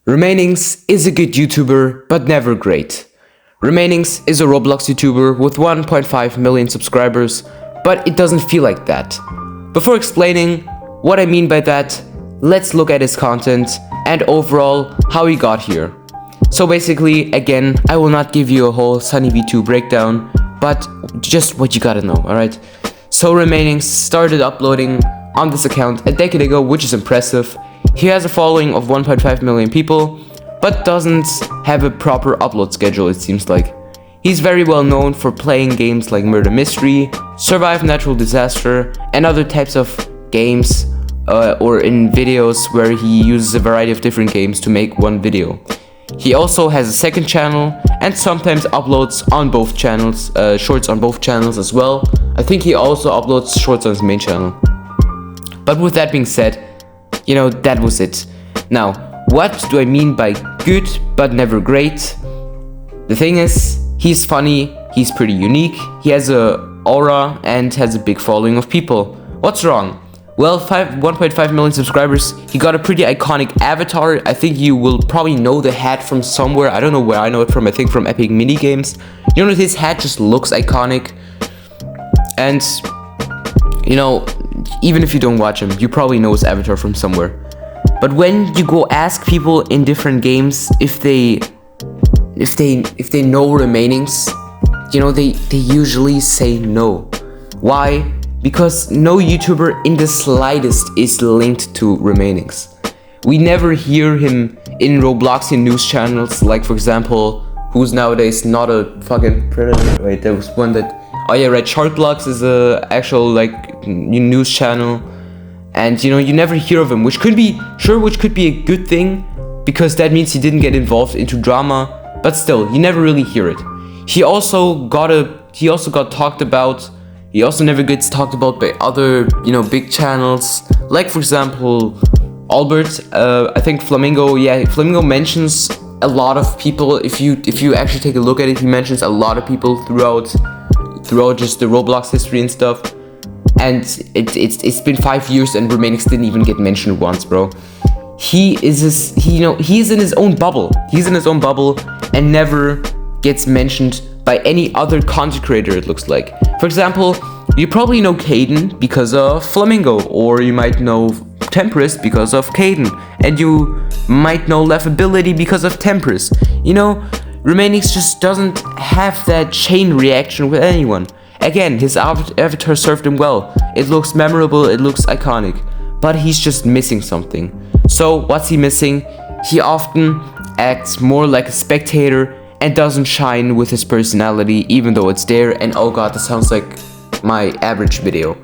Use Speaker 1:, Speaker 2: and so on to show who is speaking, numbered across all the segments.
Speaker 1: Remainings is a good YouTuber, but never great. Remainings is a Roblox YouTuber with 1.5 million subscribers, but it doesn't feel like that. Before explaining what I mean by that, let's look at his content and overall how he got here. So basically, again, I will not give you a whole Sunny V2 breakdown, but just what you gotta know, alright? So Remainings started uploading on this account a decade ago, which is impressive. He has a following of 1.5 million people, but doesn't have a proper upload schedule, it seems like. He's very well known for playing games like Murder Mystery, Survive Natural Disaster, and other types of games, or in videos where he uses a variety of different games to make one video. He also has a second channel and sometimes uploads on both channels, shorts on both channels as well. I think he also uploads shorts on his main channel. But with that being said, that was it. Now, what do I mean by good but never great? The thing is, he's funny, he's pretty unique, he has a aura and has a big following of people. What's wrong? Well, 1.5 million subscribers, he got a pretty iconic avatar. I think you will probably know the hat from somewhere. I don't know where I know it from, I think from Epic Minigames. His hat just looks iconic. And, even if you don't watch him, you probably know his avatar from somewhere. But when you go ask people in different games if they know Remainings, they usually say no. Why? Because no YouTuber in the slightest is linked to Remainings. We never hear him in Robloxian news channels, like for example, who's nowadays not a fucking predator. Wait, there was one that, oh yeah, right, Sharkblocks is a actual news channel. And you never hear of him, which could be a good thing, because that means he didn't get involved into drama, but still, you never really hear it. He also never gets talked about by other, big channels, like for example, Albert, I think Flamingo mentions a lot of people. If you actually take a look at it, he mentions a lot of people throughout just the Roblox history and stuff. And it's been 5 years and Remainings didn't even get mentioned once, bro. He is in his own bubble. He's in his own bubble and never gets mentioned by any other content creator, it looks like. For example, you probably know Caden because of Flamingo, or you might know Temperis because of Caden, and you might know Laughability because of Temperis. Remainings just doesn't have that chain reaction with anyone. Again, his avatar served him well. It looks memorable, it looks iconic, but he's just missing something. So what's he missing? He often acts more like a spectator and doesn't shine with his personality, even though it's there. And oh god, this sounds like my average video.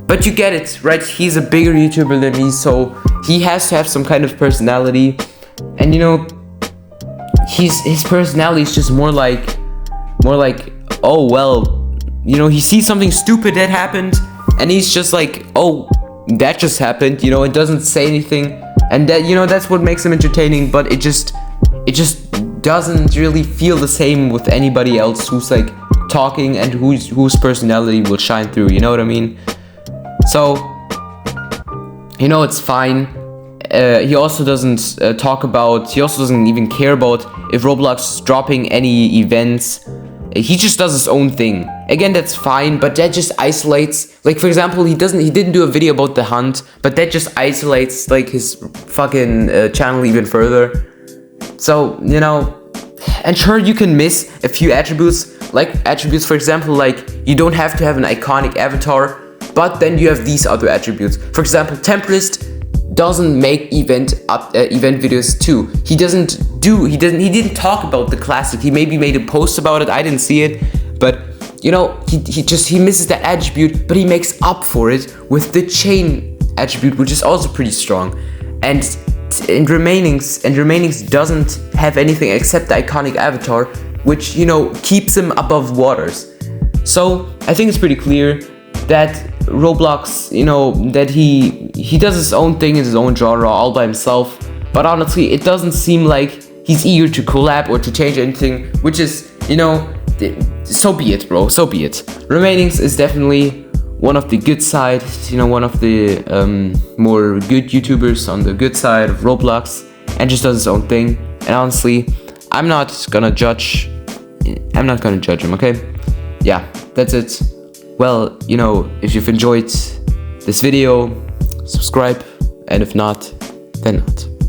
Speaker 1: But you get it, right? He's a bigger YouTuber than me, so he has to have some kind of personality. And his personality is just more like, oh well, he sees something stupid that happened, and he's just like, oh, that just happened, it doesn't say anything, and that, that's what makes him entertaining. But it just doesn't really feel the same with anybody else who's like talking and whose personality will shine through, you know what I mean? So, it's fine. He also doesn't even care about if Roblox is dropping any events. He just does his own thing. Again, that's fine, but that just isolates, like for example, he didn't do a video about the hunt, but that just isolates his fucking channel even further. So, and sure, you can miss a few attributes, for example, you don't have to have an iconic avatar, but then you have these other attributes. For example, Temperist doesn't make event videos too. He didn't talk about the classic. He maybe made a post about it, I didn't see it, but he misses that attribute, but he makes up for it with the chain attribute, which is also pretty strong. And Remainings doesn't have anything except the iconic avatar, which keeps him above waters. So I think it's pretty clear that Roblox, that he does his own thing in his own genre all by himself. But honestly, it doesn't seem like he's eager to collab or to change anything, which is, so be it, bro, so be it. Remainings is definitely one of the good side, one of the more good YouTubers on the good side of Roblox. and just does his own thing. And honestly, I'm not gonna judge him, okay? Yeah, that's it. Well, you know, if you've enjoyed this video, subscribe, and if not, then not.